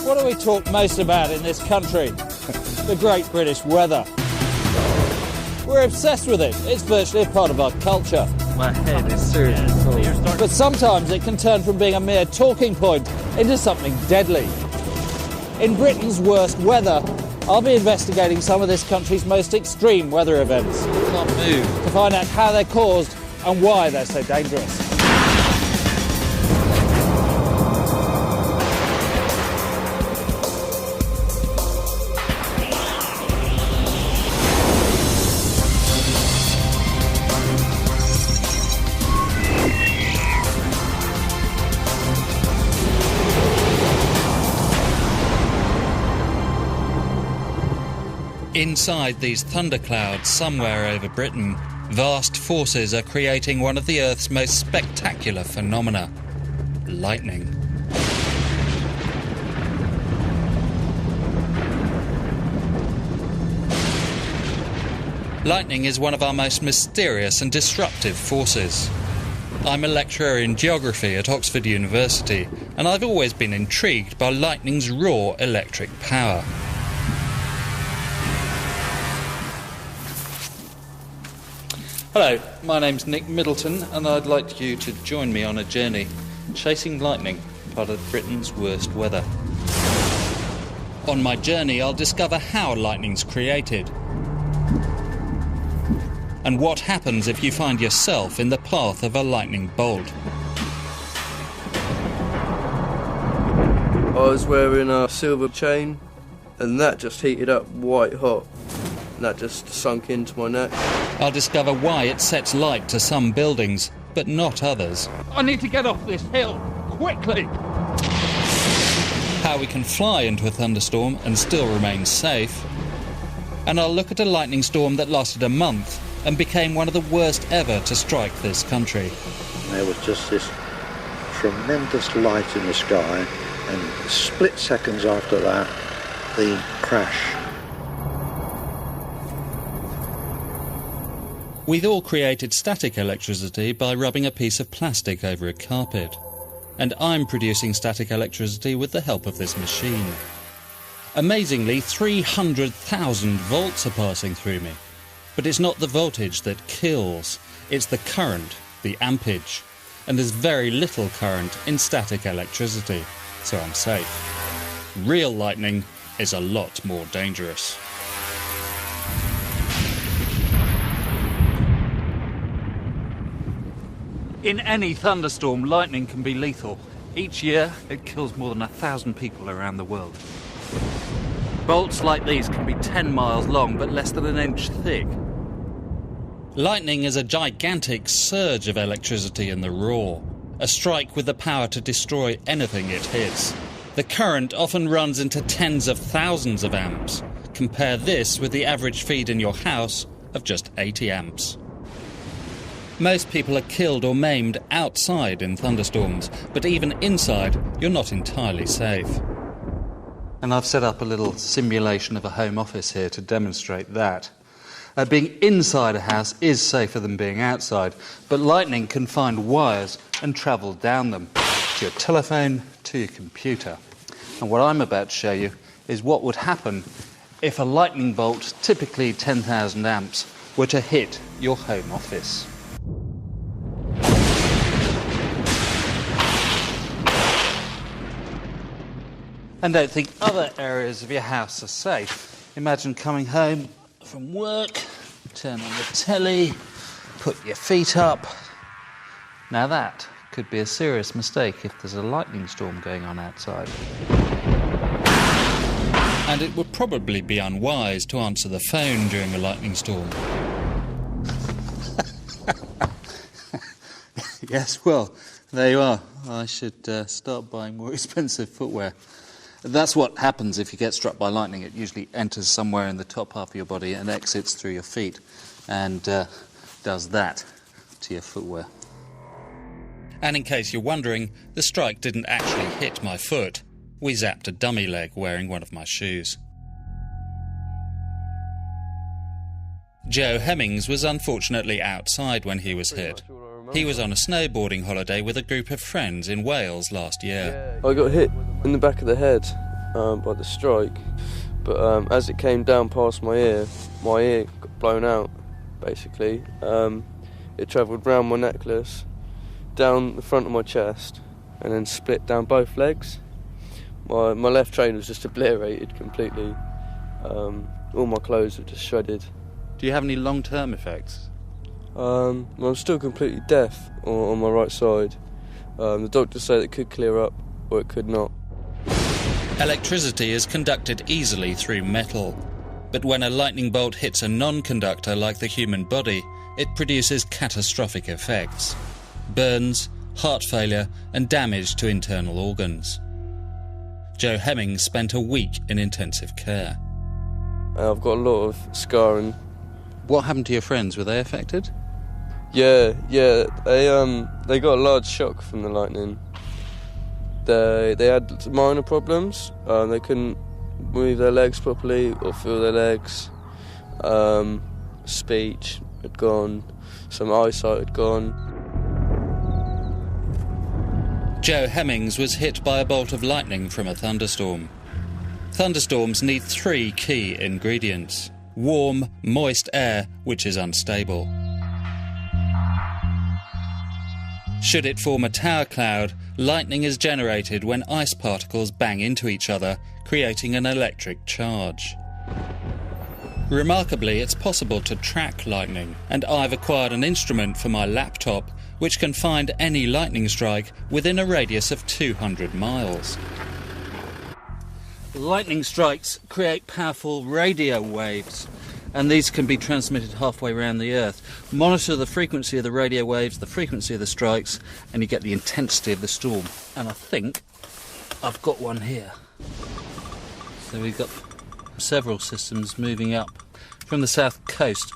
What do we talk most about in this country? The great British weather. We're obsessed with it. It's virtually a part of our culture. My head is seriously full. But sometimes it can turn from being a mere talking point into something deadly. In Britain's worst weather, I'll be investigating some of this country's most extreme weather events. Can't move. To find out how they're caused and why they're so dangerous. Inside these thunderclouds somewhere over Britain, vast forces are creating one of the Earth's most spectacular phenomena: lightning. Lightning is one of our most mysterious and disruptive forces. I'm a lecturer in geography at Oxford University, and I've always been intrigued by lightning's raw electric power. Hello, my name's Nick Middleton, and I'd like you to join me on a journey chasing lightning, part of Britain's worst weather. On my journey, I'll discover how lightning's created and what happens if you find yourself in the path of a lightning bolt. I was wearing a silver chain, and that just heated up white hot. And that just sunk into my neck. I'll discover why it sets light to some buildings, but not others. I need to get off this hill, quickly! How we can fly into a thunderstorm and still remain safe. And I'll look at a lightning storm that lasted a month and became one of the worst ever to strike this country. There was just this tremendous light in the sky, and split seconds after that, the crash. We've all created static electricity by rubbing a piece of plastic over a carpet. And I'm producing static electricity with the help of this machine. Amazingly, 300,000 volts are passing through me. But it's not the voltage that kills, it's the current, the ampage. And there's very little current in static electricity, so I'm safe. Real lightning is a lot more dangerous. In any thunderstorm, lightning can be lethal. Each year, it kills more than 1,000 people around the world. Bolts like these can be 10 miles long, but less than an inch thick. Lightning is a gigantic surge of electricity in the raw, a strike with the power to destroy anything it hits. The current often runs into tens of thousands of amps. Compare this with the average feed in your house of just 80 amps. Most people are killed or maimed outside in thunderstorms, but even inside, you're not entirely safe. And I've set up a little simulation of a home office here to demonstrate that. Being inside a house is safer than being outside, but lightning can find wires and travel down them, to your telephone, to your computer. And what I'm about to show you is what would happen if a lightning bolt, typically 10,000 amps, were to hit your home office. And don't think other areas of your house are safe. Imagine coming home from work, turn on the telly, put your feet up. Now that could be a serious mistake if there's a lightning storm going on outside. And it would probably be unwise to answer the phone during a lightning storm. Yes, well, there you are. I should start buying more expensive footwear. That's what happens if you get struck by lightning. It usually enters somewhere in the top half of your body and exits through your feet and does that to your footwear. And in case you're wondering, the strike didn't actually hit my foot. We zapped a dummy leg wearing one of my shoes. Joe Hemmings was unfortunately outside when he was hit. He was on a snowboarding holiday with a group of friends in Wales last year. I got hit in the back of the head, by the strike, but as it came down past my ear got blown out, basically. It travelled round my necklace, down the front of my chest, and then split down both legs. My left train was just obliterated completely. All my clothes were just shredded. Do you have any long-term effects? Well, I'm still completely deaf on my right side. The doctors say it could clear up, or it could not. Electricity is conducted easily through metal, but when a lightning bolt hits a non-conductor like the human body, it produces catastrophic effects: burns, heart failure and damage to internal organs. Joe Hemmings spent a week in intensive care. I've got a lot of scarring. What happened to your friends? Were they affected? Yeah, they got a large shock from the lightning. They had minor problems. They couldn't move their legs properly or feel their legs. Speech had gone. Some eyesight had gone. Joe Hemmings was hit by a bolt of lightning from a thunderstorm. Thunderstorms need 3 key ingredients: warm, moist air, which is unstable. Should it form a tower cloud, lightning is generated when ice particles bang into each other, creating an electric charge. Remarkably, it's possible to track lightning, and I've acquired an instrument for my laptop which can find any lightning strike within a radius of 200 miles. Lightning strikes create powerful radio waves, and these can be transmitted halfway around the Earth. Monitor the frequency of the radio waves, the frequency of the strikes, and you get the intensity of the storm. And I think I've got one here. So we've got several systems moving up from the south coast.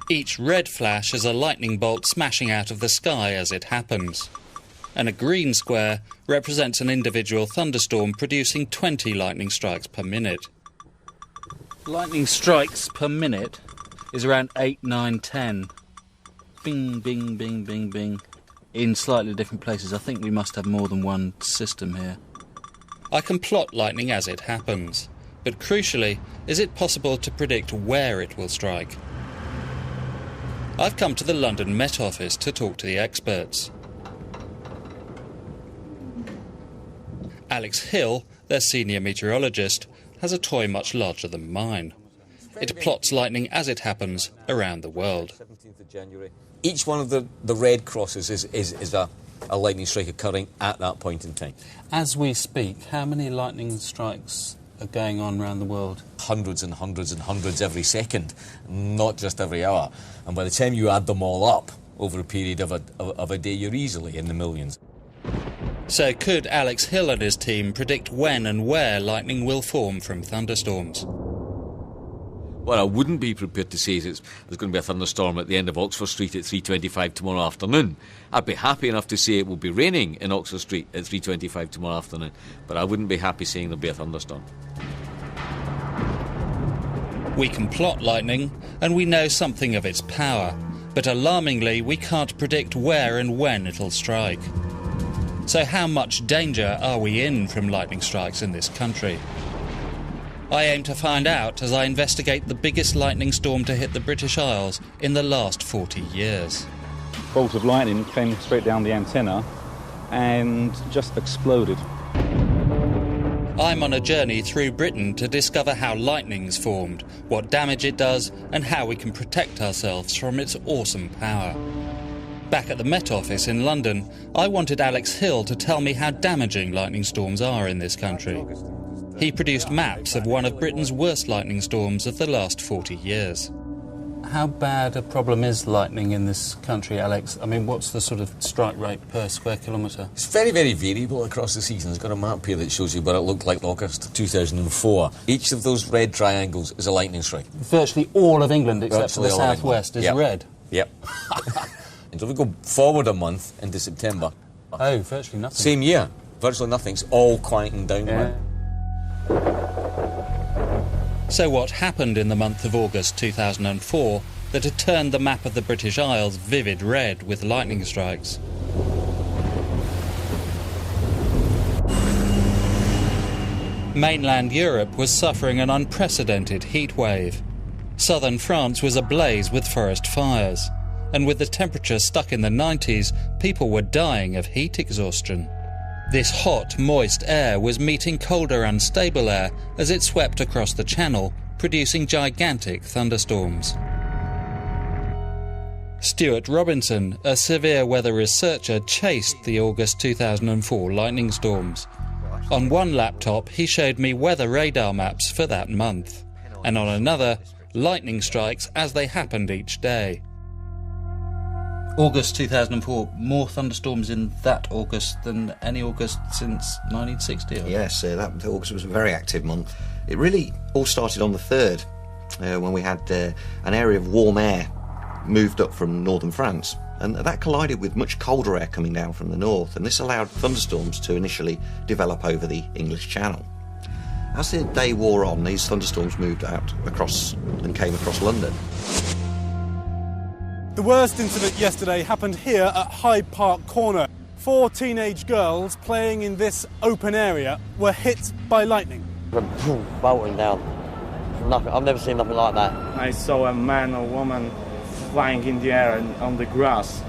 Each red flash is a lightning bolt smashing out of the sky as it happens. And a green square represents an individual thunderstorm producing 20 lightning strikes per minute. Lightning strikes per minute is around 8, 9, 10. Bing, bing, bing, bing, bing. In slightly different places. I think we must have more than one system here. I can plot lightning as it happens, but crucially, is it possible to predict where it will strike? I've come to the London Met Office to talk to the experts. Alex Hill, their senior meteorologist, has a toy much larger than mine. It plots lightning as it happens around the world. Each one of the red crosses is a lightning strike occurring at that point in time. As we speak, how many lightning strikes are going on around the world? Hundreds and hundreds and hundreds every second, not just every hour. And by the time you add them all up over a period of a day, you're easily in the millions. So could Alex Hill and his team predict when and where lightning will form from thunderstorms? What I wouldn't be prepared to say is there's going to be a thunderstorm at the end of Oxford Street at 3:25 tomorrow afternoon. I'd be happy enough to say it will be raining in Oxford Street at 3:25 tomorrow afternoon, but I wouldn't be happy saying there'll be a thunderstorm. We can plot lightning, and we know something of its power, but alarmingly we can't predict where and when it'll strike. So how much danger are we in from lightning strikes in this country? I aim to find out as I investigate the biggest lightning storm to hit the British Isles in the last 40 years. Bolt of lightning came straight down the antenna and just exploded. I'm on a journey through Britain to discover how lightning's formed, what damage it does, and how we can protect ourselves from its awesome power. Back at the Met Office in London, I wanted Alex Hill to tell me how damaging lightning storms are in this country. He produced maps of one of Britain's worst lightning storms of the last 40 years. How bad a problem is lightning in this country, Alex? I mean, what's the sort of strike rate per square kilometre? It's very, very variable across the season. It's got a map here that shows you what it looked like in August 2004. Each of those red triangles is a lightning strike. Virtually all of England, except Virtually for the southwest, is red. Yep. And so if we go forward a month into September. Oh, virtually nothing. Same year. Virtually nothing's all quieting down. Yeah. So what happened in the month of August 2004 that had turned the map of the British Isles vivid red with lightning strikes? Mainland Europe was suffering an unprecedented heat wave. Southern France was ablaze with forest fires, and with the temperature stuck in the 90s, people were dying of heat exhaustion. This hot, moist air was meeting colder, unstable air as it swept across the Channel, producing gigantic thunderstorms. Stuart Robinson, a severe weather researcher, chased the August 2004 lightning storms. On one laptop, he showed me weather radar maps for that month, and on another, lightning strikes as they happened each day. August 2004, more thunderstorms in that August than any August since 1960? Yes, that August was a very active month. It really all started on the 3rd, when we had an area of warm air moved up from northern France, and that collided with much colder air coming down from the north, and this allowed thunderstorms to initially develop over the English Channel. As the day wore on, these thunderstorms moved out across and came across London. The worst incident yesterday happened here at Hyde Park Corner. 4 teenage girls playing in this open area were hit by lightning. Bolting down. I've never seen nothing like that. I saw a man or woman flying in the air and on the grass.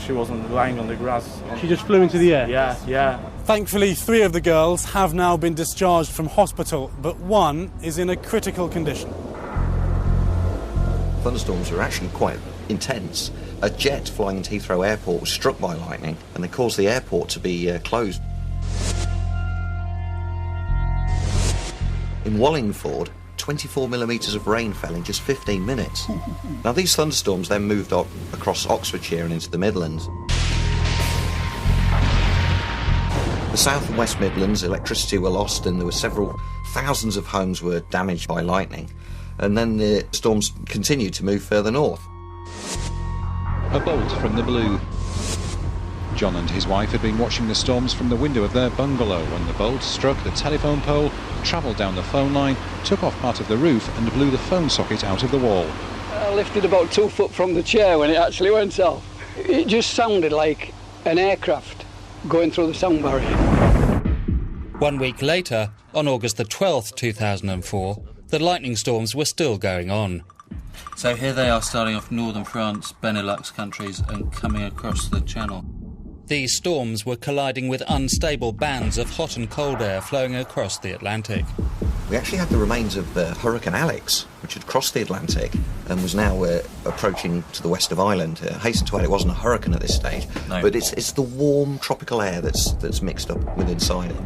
She wasn't lying on the grass. She just flew into the air? Yeah. Thankfully, 3 of the girls have now been discharged from hospital, but 1 is in a critical condition. Thunderstorms are actually quite intense. A jet flying into Heathrow Airport was struck by lightning, and they caused the airport to be closed. In Wallingford, 24 millimetres of rain fell in just 15 minutes. Now, these thunderstorms then moved up across Oxfordshire and into the Midlands. The South and West Midlands, electricity were lost, and there were several thousands of homes were damaged by lightning. And then the storms continued to move further north. A bolt from the blue. John and his wife had been watching the storms from the window of their bungalow when the bolt struck the telephone pole, travelled down the phone line, took off part of the roof and blew the phone socket out of the wall. I lifted about 2 foot from the chair when it actually went off. It just sounded like an aircraft going through the sound barrier. 1 week later, on August the 12th, 2004, the lightning storms were still going on. So here they are, starting off northern France, Benelux countries, and coming across the Channel. These storms were colliding with unstable bands of hot and cold air flowing across the Atlantic. We actually had the remains of Hurricane Alex, which had crossed the Atlantic and was now approaching to the west of Ireland. Hasten to add, it wasn't a hurricane at this stage, no. But it's the warm tropical air that's mixed up with inside it.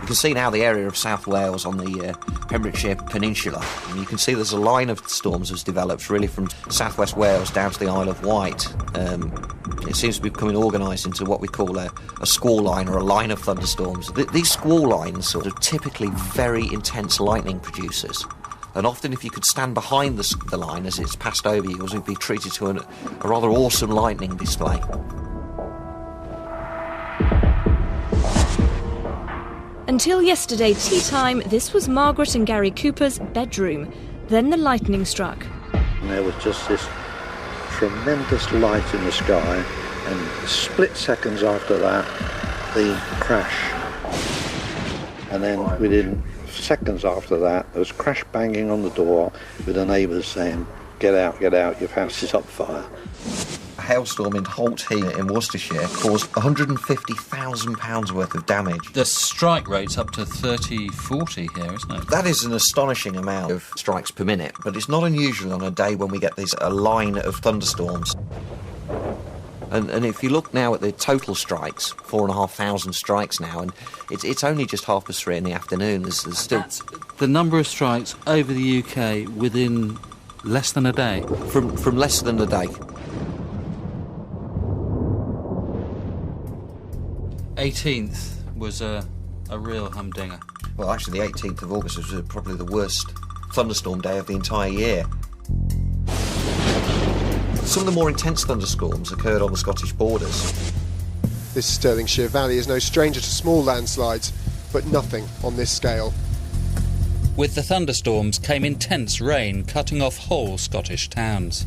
You can see now the area of South Wales on the Pembrokeshire Peninsula. And you can see there's a line of storms that's developed really from southwest Wales down to the Isle of Wight. It seems to be becoming organised into what we call a squall line or a line of thunderstorms. These squall lines are typically very intense lightning producers. And often if you could stand behind the line as it's passed over you, you'll be treated to a rather awesome lightning display. Until yesterday tea time, this was Margaret and Gary Cooper's bedroom. Then the lightning struck. And there was just this tremendous light in the sky, and split seconds after that, the crash. And then within seconds after that, there was crash banging on the door with the neighbours saying, get out, your house is on fire. A hailstorm in Holt Heath in Worcestershire caused £150,000 worth of damage. The strike rate's up to 30, 40 here, isn't it? That is an astonishing amount of strikes per minute, but it's not unusual on a day when we get a line of thunderstorms. And if you look now at the total strikes, 4,500 strikes now, and it's only just 3:30 in the afternoon. There's still... That's the number of strikes over the UK within less than a day. From less than a day. 18th was a real humdinger. Well, actually, the 18th of August was probably the worst thunderstorm day of the entire year. Some of the more intense thunderstorms occurred on the Scottish borders. This Stirlingshire Valley is no stranger to small landslides, but nothing on this scale. With the thunderstorms came intense rain, cutting off whole Scottish towns.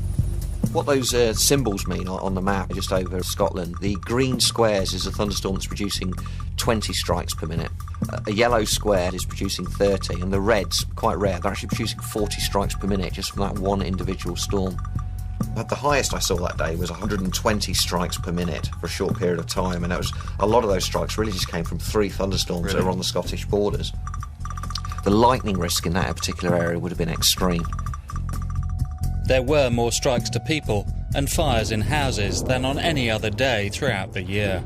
What those symbols mean on the map just over Scotland, the green squares is a thunderstorm that's producing 20 strikes per minute. A yellow square is producing 30, and the red's quite rare. They're actually producing 40 strikes per minute just from that one individual storm. But the highest I saw that day was 120 strikes per minute for a short period of time, and a lot of those strikes really just came from 3 thunderstorms that were on the Scottish borders. The lightning risk in that particular area would have been extreme. There were more strikes to people and fires in houses than on any other day throughout the year.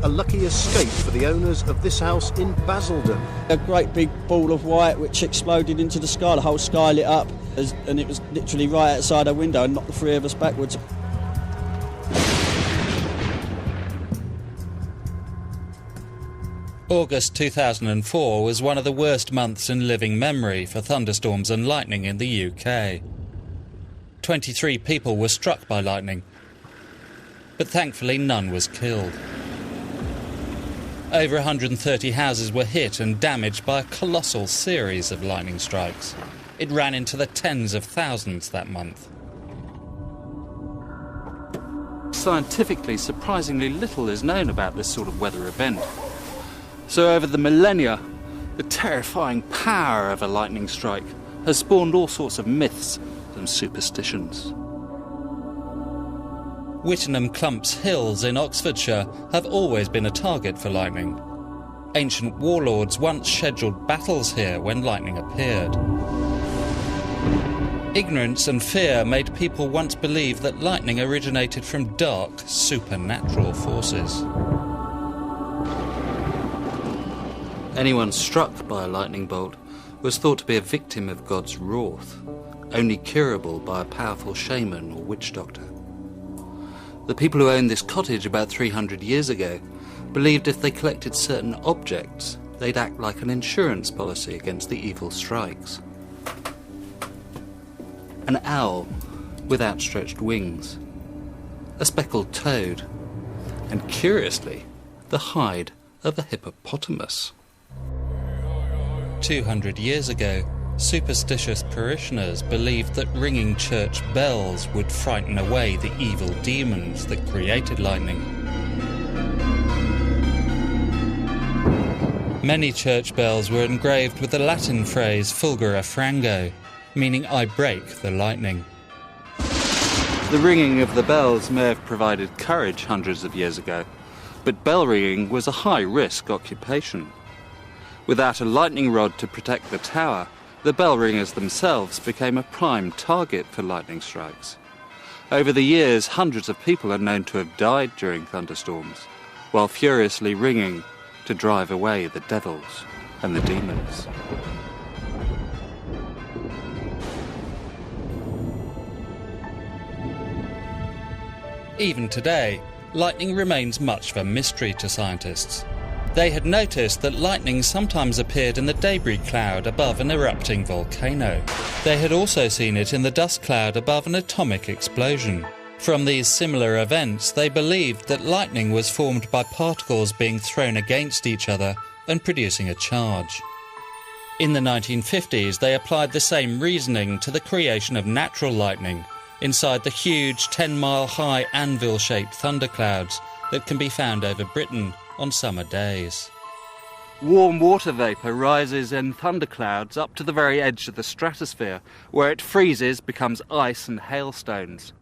A lucky escape for the owners of this house in Basildon. A great big ball of white which exploded into the sky, the whole sky lit up, and it was literally right outside our window and knocked the 3 of us backwards. August 2004 was one of the worst months in living memory for thunderstorms and lightning in the UK. 23 people were struck by lightning, but thankfully none was killed. Over 130 houses were hit and damaged by a colossal series of lightning strikes. It ran into the tens of thousands that month. Scientifically, surprisingly little is known about this sort of weather event. So over the millennia, the terrifying power of a lightning strike has spawned all sorts of myths and superstitions. Wittenham Clumps Hills in Oxfordshire have always been a target for lightning. Ancient warlords once scheduled battles here when lightning appeared. Ignorance and fear made people once believe that lightning originated from dark, supernatural forces. Anyone struck by a lightning bolt was thought to be a victim of God's wrath, only curable by a powerful shaman or witch doctor. The people who owned this cottage about 300 years ago believed if they collected certain objects, they'd act like an insurance policy against the evil strikes. An owl with outstretched wings, a speckled toad, and curiously, the hide of a hippopotamus. 200 years ago, superstitious parishioners believed that ringing church bells would frighten away the evil demons that created lightning. Many church bells were engraved with the Latin phrase fulgura frango, meaning I break the lightning. The ringing of the bells may have provided courage hundreds of years ago, but bell ringing was a high-risk occupation. Without a lightning rod to protect the tower, the bell ringers themselves became a prime target for lightning strikes. Over the years, hundreds of people are known to have died during thunderstorms, while furiously ringing to drive away the devils and the demons. Even today, lightning remains much of a mystery to scientists. They had noticed that lightning sometimes appeared in the debris cloud above an erupting volcano. They had also seen it in the dust cloud above an atomic explosion. From these similar events, they believed that lightning was formed by particles being thrown against each other and producing a charge. In the 1950s, they applied the same reasoning to the creation of natural lightning inside the huge 10-mile-high anvil-shaped thunderclouds that can be found over Britain on summer days. Warm water vapour rises in thunderclouds up to the very edge of the stratosphere, where it freezes, becomes ice and hailstones.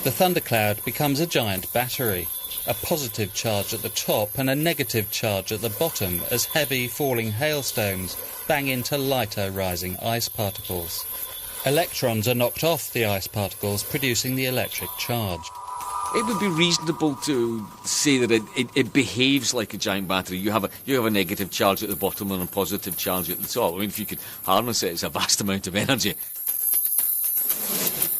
The thundercloud becomes a giant battery, a positive charge at the top and a negative charge at the bottom as heavy falling hailstones bang into lighter rising ice particles. Electrons are knocked off the ice particles, producing the electric charge. It would be reasonable to say that it behaves like a giant battery. You have a negative charge at the bottom and a positive charge at the top. I mean, if you could harness it, it's a vast amount of energy.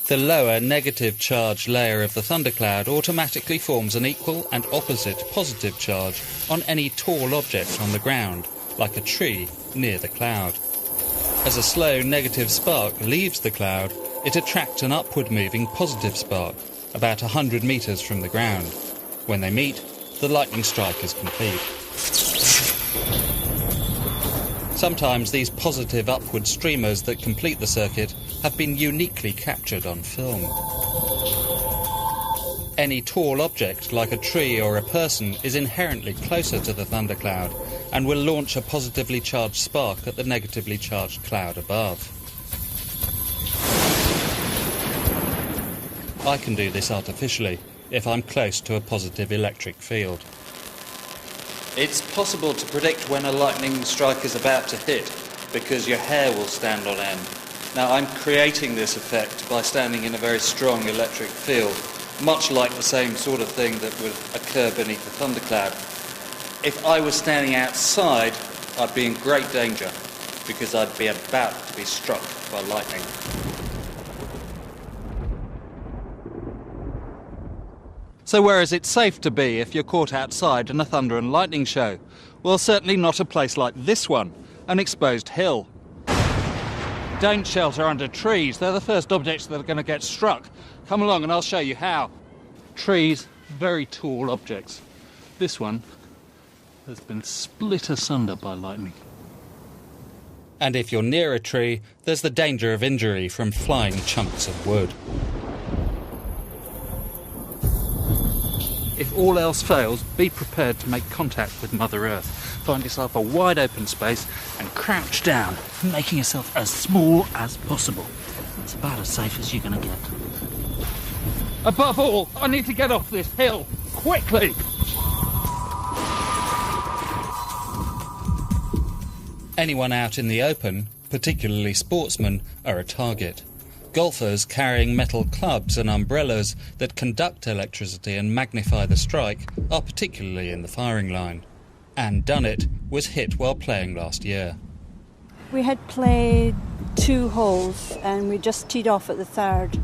The lower negative charge layer of the thundercloud automatically forms an equal and opposite positive charge on any tall object on the ground, like a tree near the cloud. As a slow negative spark leaves the cloud, it attracts an upward moving positive spark, about 100 metres from the ground. When they meet, the lightning strike is complete. Sometimes these positive upward streamers that complete the circuit have been uniquely captured on film. Any tall object, like a tree or a person, is inherently closer to the thundercloud and will launch a positively charged spark at the negatively charged cloud above. I can do this artificially if I'm close to a positive electric field. It's possible to predict when a lightning strike is about to hit because your hair will stand on end. Now, I'm creating this effect by standing in a very strong electric field, much like the same sort of thing that would occur beneath a thundercloud. If I was standing outside, I'd be in great danger because I'd be about to be struck by lightning. So where is it safe to be if you're caught outside in a thunder and lightning show? Well, certainly not a place like this one, an exposed hill. Don't shelter under trees. They're the first objects that are going to get struck. Come along and I'll show you how. Trees, very tall objects. This one has been split asunder by lightning. And if you're near a tree, there's the danger of injury from flying chunks of wood. If all else fails, be prepared to make contact with Mother Earth. Find yourself a wide open space and crouch down, making yourself as small as possible. It's about as safe as you're going to get. Above all, I need to get off this hill, quickly! Anyone out in the open, particularly sportsmen, are a target. Golfers carrying metal clubs and umbrellas that conduct electricity and magnify the strike are particularly in the firing line. Anne Dunnett was hit while playing last year. We had played 2 holes and we just teed off at the 3rd,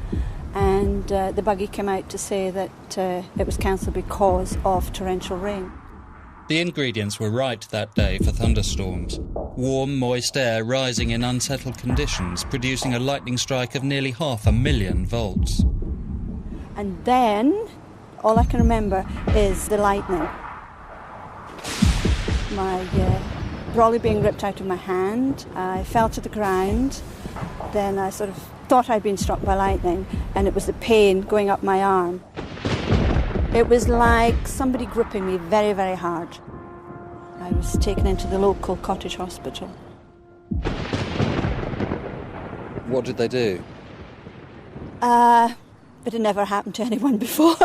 and the buggy came out to say that it was cancelled because of torrential rain. The ingredients were right that day for thunderstorms. Warm, moist air rising in unsettled conditions, producing a lightning strike of nearly 500,000 volts. And then, all I can remember is the lightning. My brolly being ripped out of my hand, I fell to the ground, then I sort of thought I'd been struck by lightning, and it was the pain going up my arm. It was like somebody gripping me very, very hard. I was taken into the local cottage hospital. What did they do? It had never happened to anyone before.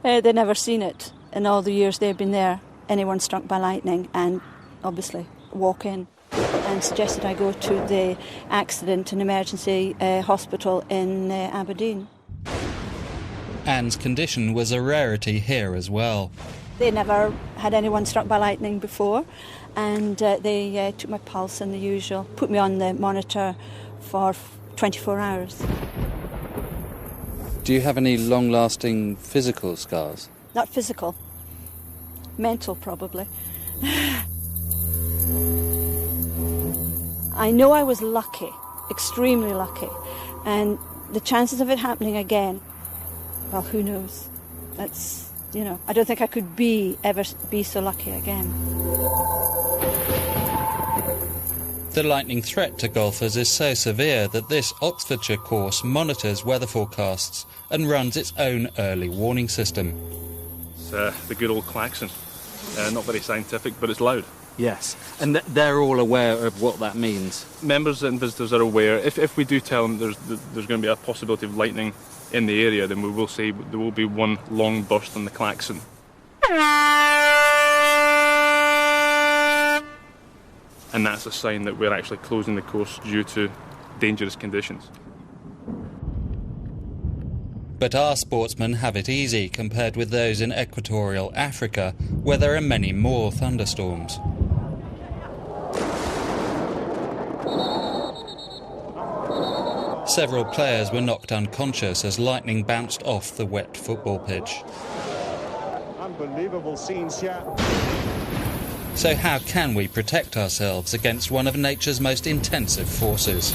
They'd never seen it in all the years they've been there. Anyone struck by lightning, and obviously walk in, and suggested I go to the accident and emergency hospital in Aberdeen. Anne's condition was a rarity here as well. They never had anyone struck by lightning before, and they took my pulse and the usual, put me on the monitor for 24 hours. Do you have any long-lasting physical scars? Not physical. Mental, probably. I know I was lucky, extremely lucky, and the chances of it happening again, well, who knows? That's, I don't think I could ever be so lucky again. The lightning threat to golfers is so severe that this Oxfordshire course monitors weather forecasts and runs its own early warning system. It's the good old klaxon. Not very scientific, but it's loud. Yes, and they're all aware of what that means. Members and visitors are aware. If we do tell them there's going to be a possibility of lightning in the area, then we will say there will be one long burst on the klaxon. And that's a sign that we're actually closing the course due to dangerous conditions. But our sportsmen have it easy compared with those in equatorial Africa, where there are many more thunderstorms. Several players were knocked unconscious as lightning bounced off the wet football pitch. Unbelievable scenes here. So how can we protect ourselves against one of nature's most intensive forces?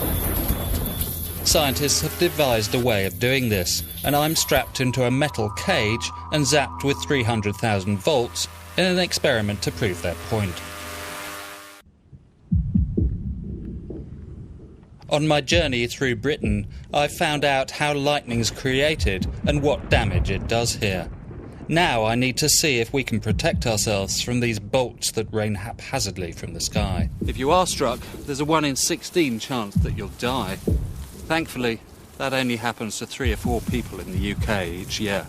Scientists have devised a way of doing this, and I'm strapped into a metal cage and zapped with 300,000 volts in an experiment to prove their point. On my journey through Britain, I found out how lightning's created and what damage it does here. Now I need to see if we can protect ourselves from these bolts that rain haphazardly from the sky. If you are struck, there's a 1 in 16 chance that you'll die. Thankfully, that only happens to 3 or 4 people in the UK each year.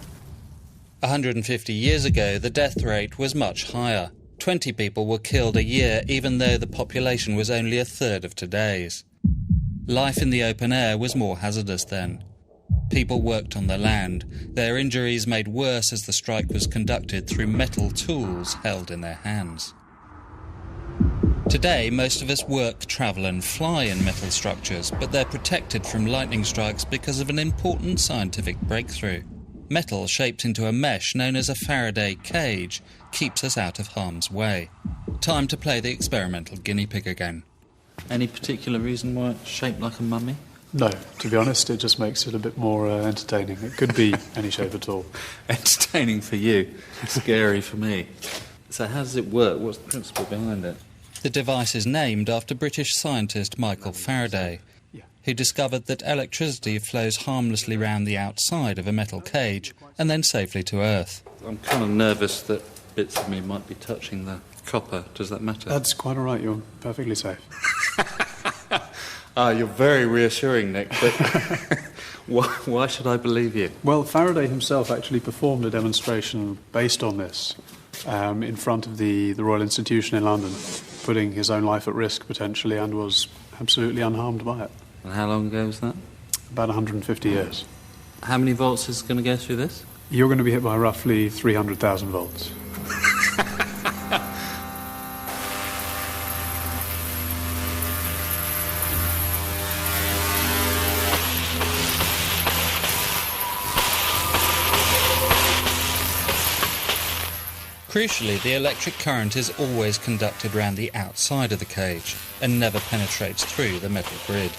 150 years ago, the death rate was much higher. 20 people were killed a year, even though the population was only a third of today's. Life in the open air was more hazardous then. People worked on the land, their injuries made worse as the strike was conducted through metal tools held in their hands. Today, most of us work, travel and fly in metal structures, but they're protected from lightning strikes because of an important scientific breakthrough. Metal shaped into a mesh known as a Faraday cage keeps us out of harm's way. Time to play the experimental guinea pig again. Any particular reason why it's shaped like a mummy? No, to be honest, it just makes it a bit more entertaining. It could be any shape at all. Entertaining for you, scary for me. So how does it work? What's the principle behind it? The device is named after British scientist Michael Faraday, who discovered that electricity flows harmlessly round the outside of a metal cage and then safely to Earth. I'm kind of nervous that bits of me might be touching the copper. Does that matter? That's quite all right. You're perfectly safe. You're very reassuring, Nick, but why should I believe you? Well, Faraday himself actually performed a demonstration based on this in front of the Royal Institution in London, putting his own life at risk potentially, and was absolutely unharmed by it. And how long ago was that? About 150 years. How many volts is going to go through this? You're going to be hit by roughly 300,000 volts. Crucially, the electric current is always conducted round the outside of the cage and never penetrates through the metal grid.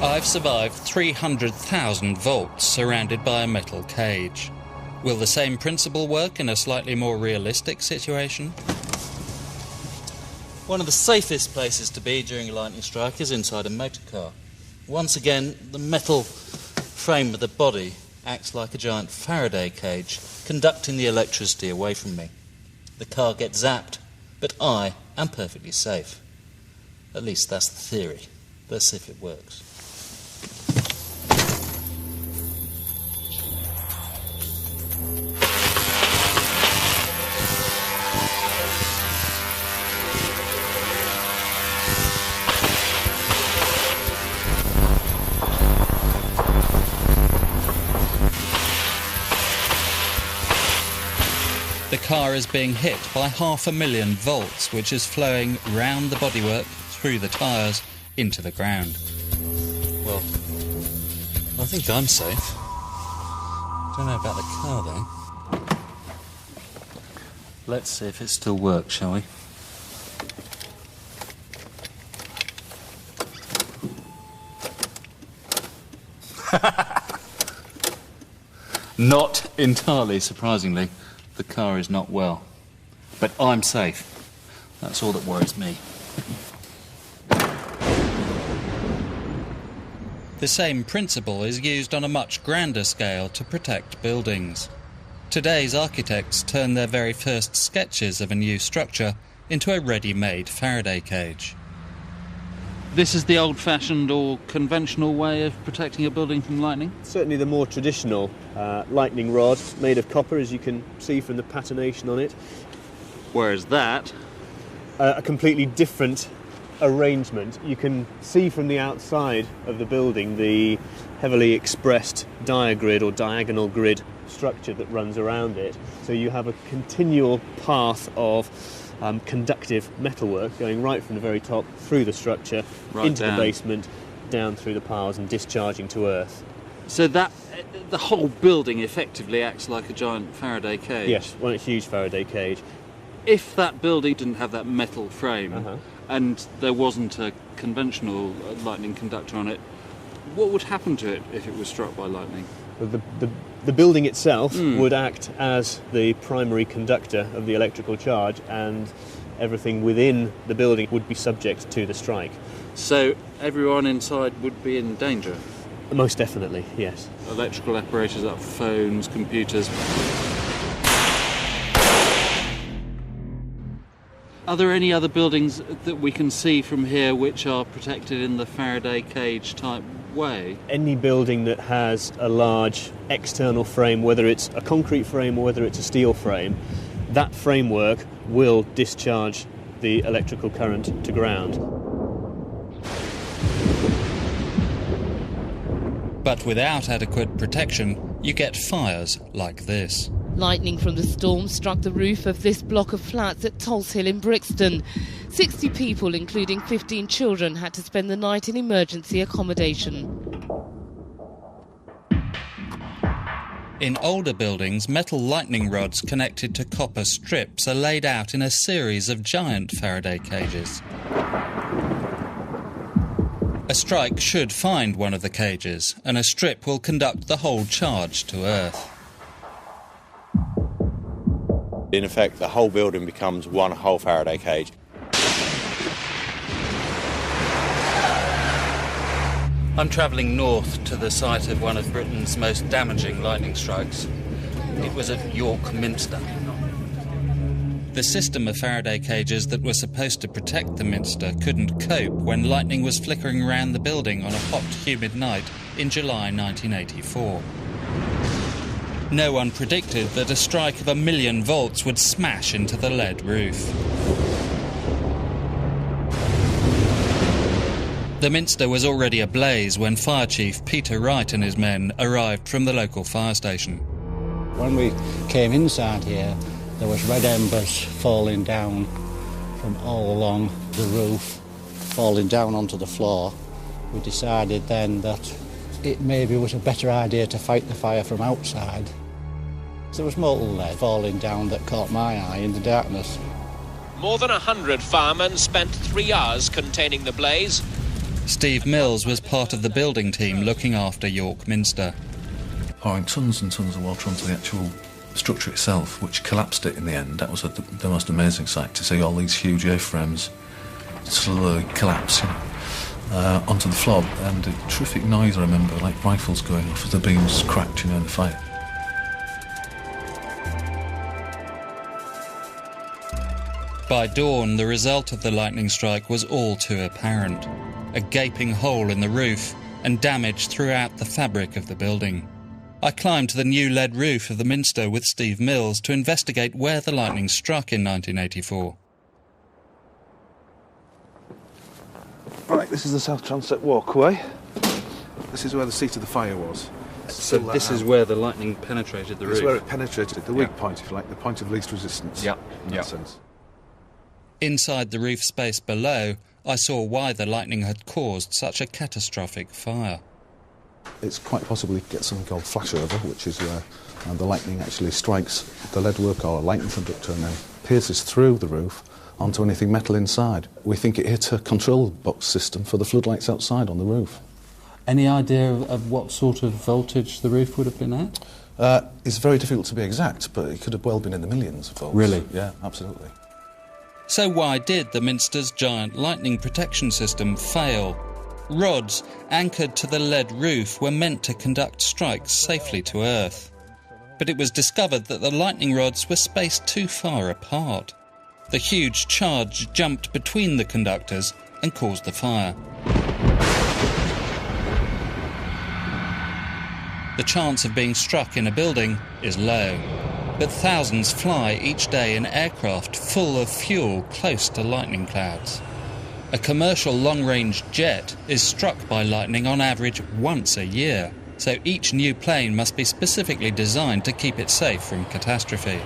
I've survived 300,000 volts surrounded by a metal cage. Will the same principle work in a slightly more realistic situation? One of the safest places to be during a lightning strike is inside a motor car. Once again, the metal frame of the body acts like a giant Faraday cage, conducting the electricity away from me. The car gets zapped, but I am perfectly safe. At least that's the theory. Let's see if it works. The car is being hit by 500,000 volts, which is flowing round the bodywork, through the tyres, into the ground. Well, I think I'm safe. Don't know about the car, though. Let's see if it still works, shall we? Not entirely surprisingly. The car is not well. But I'm safe. That's all that worries me. The same principle is used on a much grander scale to protect buildings. Today's architects turn their very first sketches of a new structure into a ready-made Faraday cage. This is the old-fashioned or conventional way of protecting a building from lightning? Certainly the more traditional lightning rod, made of copper, as you can see from the patination on it. Whereas that? A completely different arrangement. You can see from the outside of the building the heavily expressed diagrid or diagonal grid structure that runs around it. So you have a continual path of conductive metalwork going right from the very top through the structure, right into the basement, down through the piles and discharging to earth. So that the whole building effectively acts like a giant Faraday cage? Yes, one huge Faraday cage. If that building didn't have that metal frame and there wasn't a conventional lightning conductor on it, what would happen to it if it was struck by lightning? Well, the The building itself would act as the primary conductor of the electrical charge, and everything within the building would be subject to the strike. So everyone inside would be in danger? Most definitely, yes. Electrical apparatus, like phones, computers. Are there any other buildings that we can see from here which are protected in the Faraday cage type way? Any building that has a large external frame, whether it's a concrete frame or whether it's a steel frame, that framework will discharge the electrical current to ground. But without adequate protection, you get fires like this. Lightning from the storm struck the roof of this block of flats at Tulse Hill in Brixton. 60 people, including 15 children, had to spend the night in emergency accommodation. In older buildings, metal lightning rods connected to copper strips are laid out in a series of giant Faraday cages. A strike should find one of the cages, and a strip will conduct the whole charge to Earth. In effect, the whole building becomes one whole Faraday cage. I'm travelling north to the site of one of Britain's most damaging lightning strikes. It was at York Minster. The system of Faraday cages that were supposed to protect the Minster couldn't cope when lightning was flickering around the building on a hot, humid night in July 1984. No one predicted that a strike of 1,000,000 volts would smash into the lead roof. The Minster was already ablaze when Fire Chief Peter Wright and his men arrived from the local fire station. When we came inside here, there was red embers falling down from all along the roof, falling down onto the floor. We decided then that it maybe was a better idea to fight the fire from outside. There was molten lead falling down that caught my eye in the darkness. More than 100 firemen spent 3 hours containing the blaze. Steve Mills was part of the building team looking after York Minster. Pouring tons and tons of water onto the actual structure itself, which collapsed it in the end. That was the most amazing sight, to see all these huge A-frames slowly collapse onto the floor, and a terrific noise, I remember, like rifles going off as the beams cracked in the fire. By dawn, the result of the lightning strike was all too apparent. A gaping hole in the roof and damage throughout the fabric of the building. I climbed to the new lead roof of the Minster with Steve Mills to investigate where the lightning struck in 1984. Right, this is the South Transept walkway. This is where the seat of the fire was. So this is where the lightning penetrated the roof? This is where it penetrated, the weak point, if you like, the point of least resistance. Yeah, in that sense. Inside the roof space below, I saw why the lightning had caused such a catastrophic fire. It's quite possible you could get something called flashover, which is where the lightning actually strikes the leadwork or a lightning conductor and then pierces through the roof onto anything metal inside. We think it hit a control box system for the floodlights outside on the roof. Any idea of what sort of voltage the roof would have been at? It's very difficult to be exact, but it could have well been in the millions of volts. Really? Yeah, absolutely. So why did the Minster's giant lightning protection system fail? Rods anchored to the lead roof were meant to conduct strikes safely to Earth. But it was discovered that the lightning rods were spaced too far apart. The huge charge jumped between the conductors and caused the fire. The chance of being struck in a building is low, but thousands fly each day in aircraft full of fuel close to lightning clouds. A commercial long-range jet is struck by lightning on average once a year, so each new plane must be specifically designed to keep it safe from catastrophe.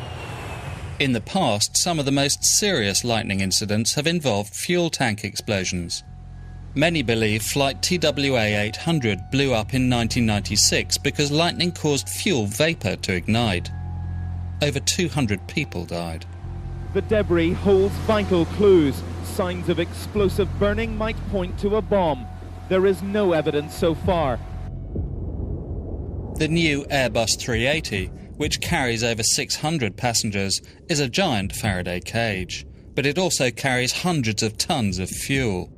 In the past, some of the most serious lightning incidents have involved fuel tank explosions. Many believe flight TWA-800 blew up in 1996 because lightning caused fuel vapour to ignite. Over 200 people died. The debris holds vital clues. Signs of explosive burning might point to a bomb. There is no evidence so far. The new Airbus 380, which carries over 600 passengers, is a giant Faraday cage, but it also carries hundreds of tons of fuel.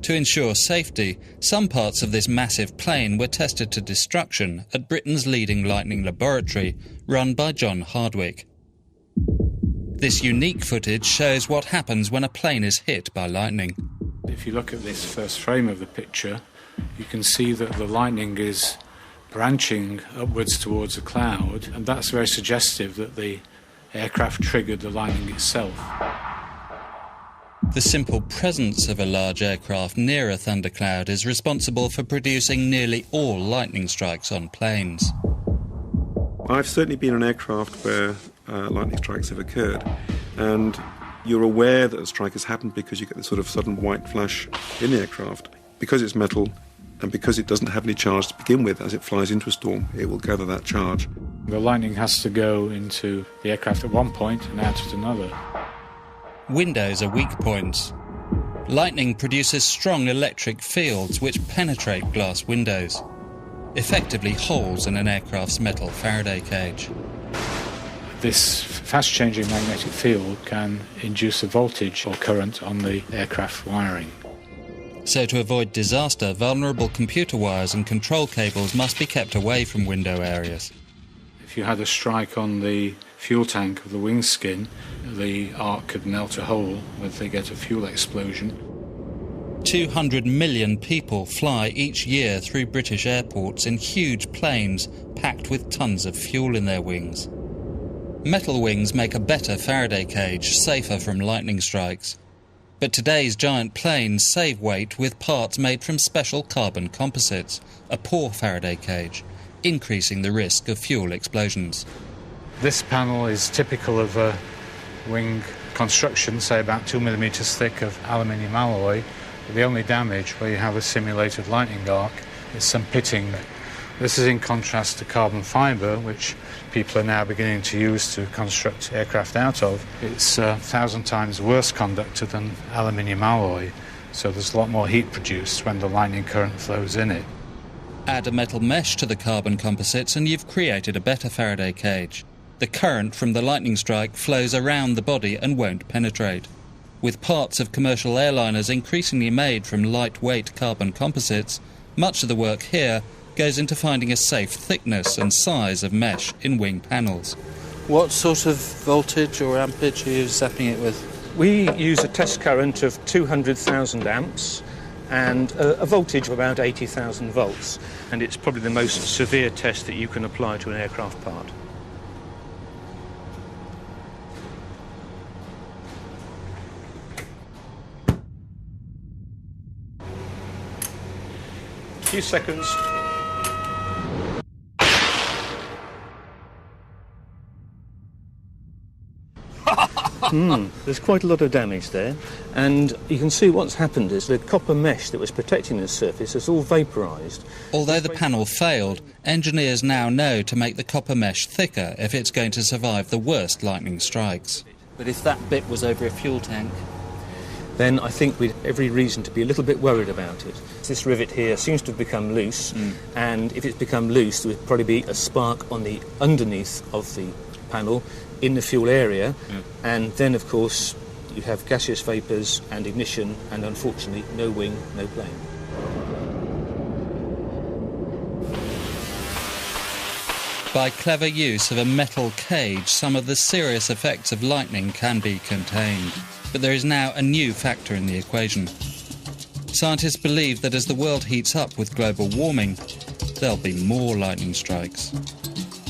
To ensure safety, some parts of this massive plane were tested to destruction at Britain's leading lightning laboratory, run by John Hardwick. This unique footage shows what happens when a plane is hit by lightning. If you look at this first frame of the picture, you can see that the lightning is branching upwards towards a cloud, and that's very suggestive that the aircraft triggered the lightning itself. The simple presence of a large aircraft near a thundercloud is responsible for producing nearly all lightning strikes on planes. I've certainly been in an aircraft where lightning strikes have occurred, and you're aware that a strike has happened because you get this sort of sudden white flash in the aircraft. Because it's metal, and because it doesn't have any charge to begin with, as it flies into a storm, it will gather that charge. The lightning has to go into the aircraft at one point and out at another. Windows are weak points. Lightning produces strong electric fields which penetrate glass windows, effectively holes in an aircraft's metal Faraday cage. This fast-changing magnetic field can induce a voltage or current on the aircraft wiring. So to avoid disaster, vulnerable computer wires and control cables must be kept away from window areas. If you had a strike on the fuel tank of the wing skin, the arc could melt a hole when they get a fuel explosion. 200 million people fly each year through British airports in huge planes packed with tons of fuel in their wings. Metal wings make a better Faraday cage, safer from lightning strikes. But today's giant planes save weight with parts made from special carbon composites, a poor Faraday cage, increasing the risk of fuel explosions. This panel is typical of a wing construction, say about 2 millimetres thick of aluminium alloy. The only damage where you have a simulated lightning arc is some pitting. This is in contrast to carbon fibre, which people are now beginning to use to construct aircraft out of. It's 1,000 times worse conductor than aluminium alloy, so there's a lot more heat produced when the lightning current flows in it. Add a metal mesh to the carbon composites and you've created a better Faraday cage. The current from the lightning strike flows around the body and won't penetrate. With parts of commercial airliners increasingly made from lightweight carbon composites, much of the work here goes into finding a safe thickness and size of mesh in wing panels. What sort of voltage or ampage are you zapping it with? We use a test current of 200,000 amps and a voltage of about 80,000 volts. And it's probably the most severe test that you can apply to an aircraft part. A few seconds. There's quite a lot of damage there, and you can see what's happened is the copper mesh that was protecting the surface has all vaporised. Although the panel failed, engineers now know to make the copper mesh thicker if it's going to survive the worst lightning strikes. But if that bit was over a fuel tank, then I think we'd have every reason to be a little bit worried about it. This rivet here seems to have become loose, and if it's become loose, there would probably be a spark on the underneath of the panel in the fuel area, and then, of course, you have gaseous vapours and ignition, and unfortunately, no wing, no plane. By clever use of a metal cage, some of the serious effects of lightning can be contained. But there is now a new factor in the equation. Scientists believe that as the world heats up with global warming, there'll be more lightning strikes.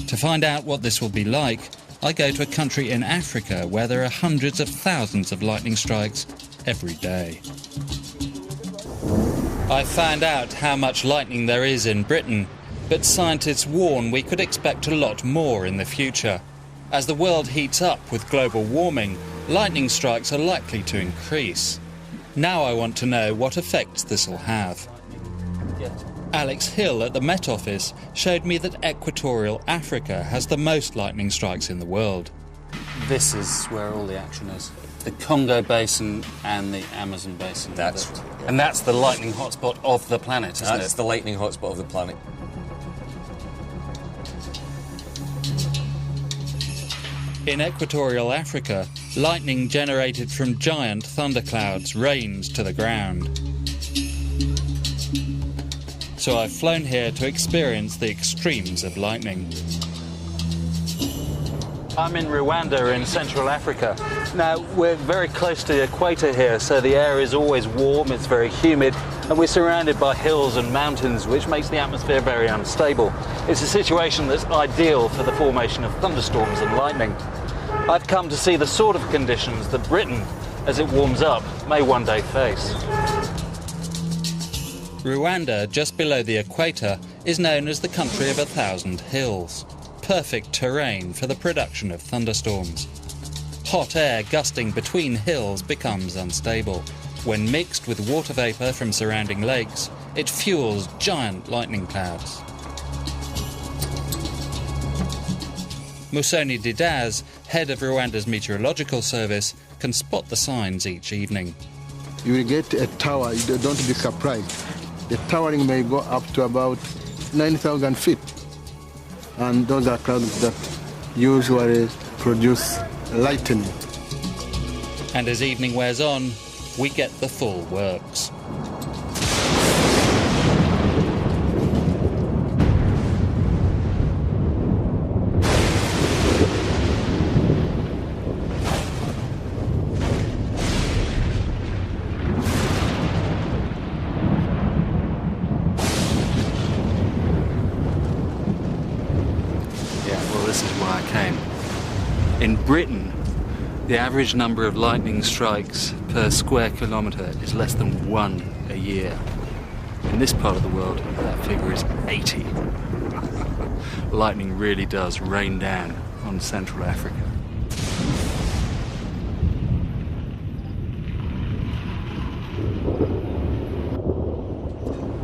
To find out what this will be like, I go to a country in Africa where there are hundreds of thousands of lightning strikes every day. I found out how much lightning there is in Britain, but scientists warn we could expect a lot more in the future. As the world heats up with global warming, lightning strikes are likely to increase. Now I want to know what effects this will have. Alex Hill at the Met Office showed me that equatorial Africa has the most lightning strikes in the world. this is where all the action is. The Congo Basin and the Amazon Basin. And that's the lightning hotspot of the planet, isn't it? That's the lightning hotspot of the planet. In equatorial Africa, lightning generated from giant thunderclouds rains to the ground. So I've flown here to experience the extremes of lightning. I'm in Rwanda in Central Africa. Now, we're very close to the equator here, so the air is always warm, it's very humid, and we're surrounded by hills and mountains, which makes the atmosphere very unstable. It's a situation that's ideal for the formation of thunderstorms and lightning. I've come to see the sort of conditions that Britain, as it warms up, may one day face. Rwanda, just below the equator, is known as the country of 1,000 hills. Perfect terrain for the production of thunderstorms. Hot air gusting between hills becomes unstable. When mixed with water vapour from surrounding lakes, it fuels giant lightning clouds. Musoni Didaz, head of Rwanda's meteorological service, can spot the signs each evening. You will get a tower, don't be surprised. The towering may go up to about 9,000 feet. And those are clouds that usually produce lightning. And as evening wears on, we get the full works. In Britain, the average number of lightning strikes per square kilometre is less than 1 a year. In this part of the world, that figure is 80. Lightning really does rain down on Central Africa.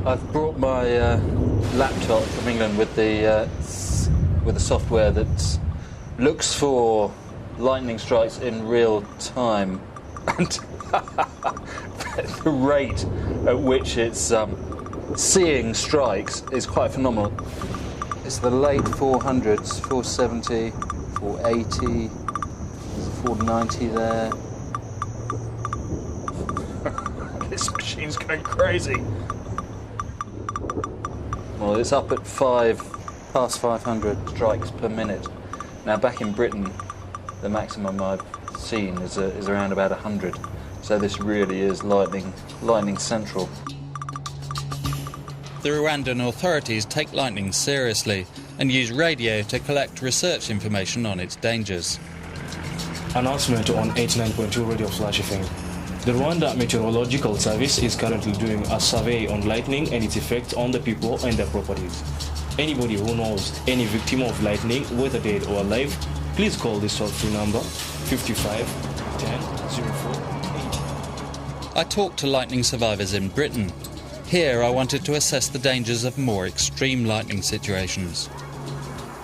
I've brought my laptop from England with the software that looks for lightning strikes in real time, and the rate at which it's seeing strikes is quite phenomenal. It's the late 400s, 470, 480, 490 there. This machine's going crazy. Well, it's up at past 500 strikes per minute. Now, back in Britain, the maximum I've seen is around about 100. So this really is lightning central. The Rwandan authorities take lightning seriously and use radio to collect research information on its dangers. Announcement on 89.2 Radio Flash FM. The Rwanda Meteorological Service is currently doing a survey on lightning and its effect on the people and their properties. Anybody who knows any victim of lightning, whether dead or alive, please call this toll-free number 55 10 04 8. I talked to lightning survivors in Britain. Here I wanted to assess the dangers of more extreme lightning situations.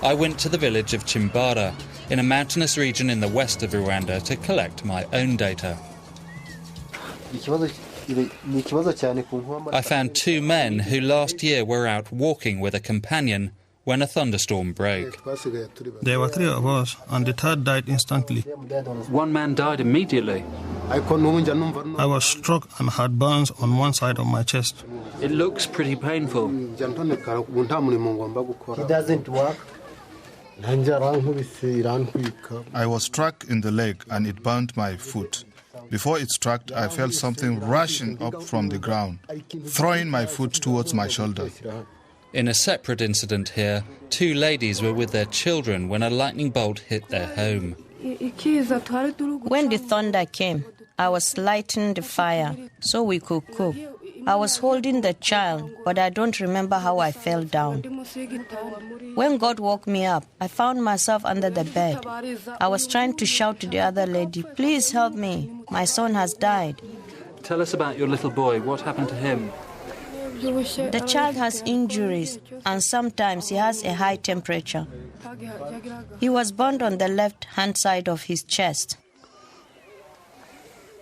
I went to the village of Chimbara, in a mountainous region in the west of Rwanda, to collect my own data. I found 2 men who last year were out walking with a companion when a thunderstorm broke. There were 3 of us, and the third died instantly. 1 man died immediately. I was struck and had burns on one side of my chest. It looks pretty painful. It doesn't work. I was struck in the leg and it burned my foot. Before it struck, I felt something rushing up from the ground, throwing my foot towards my shoulder. In a separate incident here, 2 ladies were with their children when a lightning bolt hit their home. When the thunder came, I was lighting the fire so we could cook. I was holding the child, but I don't remember how I fell down. When God woke me up, I found myself under the bed. I was trying to shout to the other lady, "Please help me, my son has died." Tell us about your little boy. What happened to him? The child has injuries, and sometimes he has a high temperature. He was burned on the left-hand side of his chest.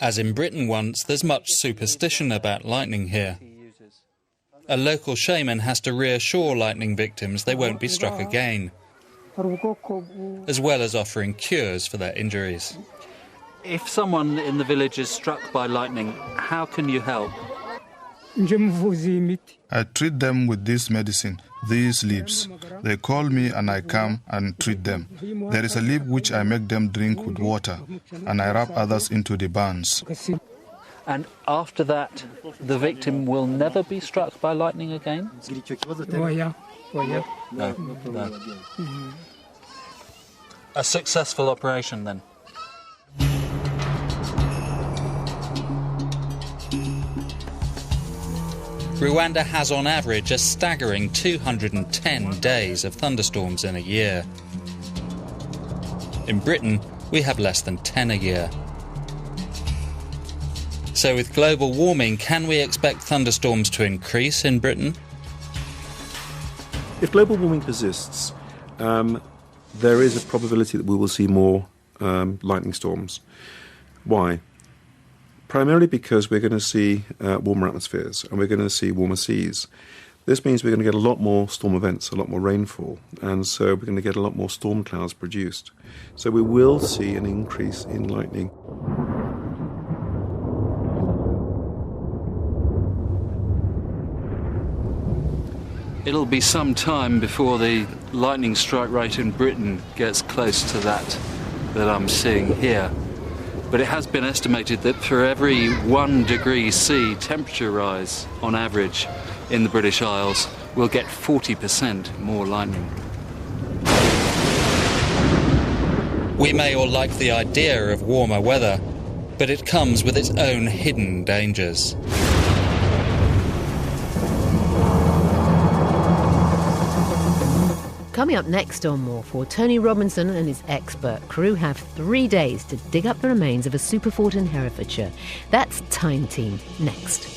As in Britain once, there's much superstition about lightning here. A local shaman has to reassure lightning victims they won't be struck again. as well as offering cures for their injuries. If someone in the village is struck by lightning, how can you help? I treat them with this medicine, these leaves. They call me and I come and treat them. There is a leaf which I make them drink with water, and I rub others into the burns. And after that, the victim will never be struck by lightning again? No. A successful operation then? Rwanda has on average a staggering 210 days of thunderstorms in a year. In Britain, we have less than 10 a year. So with global warming, can we expect thunderstorms to increase in Britain? If global warming persists, there is a probability that we will see more lightning storms. Why? Primarily because we're going to see warmer atmospheres and we're going to see warmer seas. This means we're going to get a lot more storm events, a lot more rainfall, and so we're going to get a lot more storm clouds produced. So we will see an increase in lightning. It'll be some time before the lightning strike rate in Britain gets close to that I'm seeing here. But it has been estimated that for every 1 degree C temperature rise, on average, in the British Isles, we'll get 40% more lightning. We may all like the idea of warmer weather, but it comes with its own hidden dangers. Coming up next on More 4, Tony Robinson and his expert crew have 3 days to dig up the remains of a superfort in Herefordshire. That's Time Team next.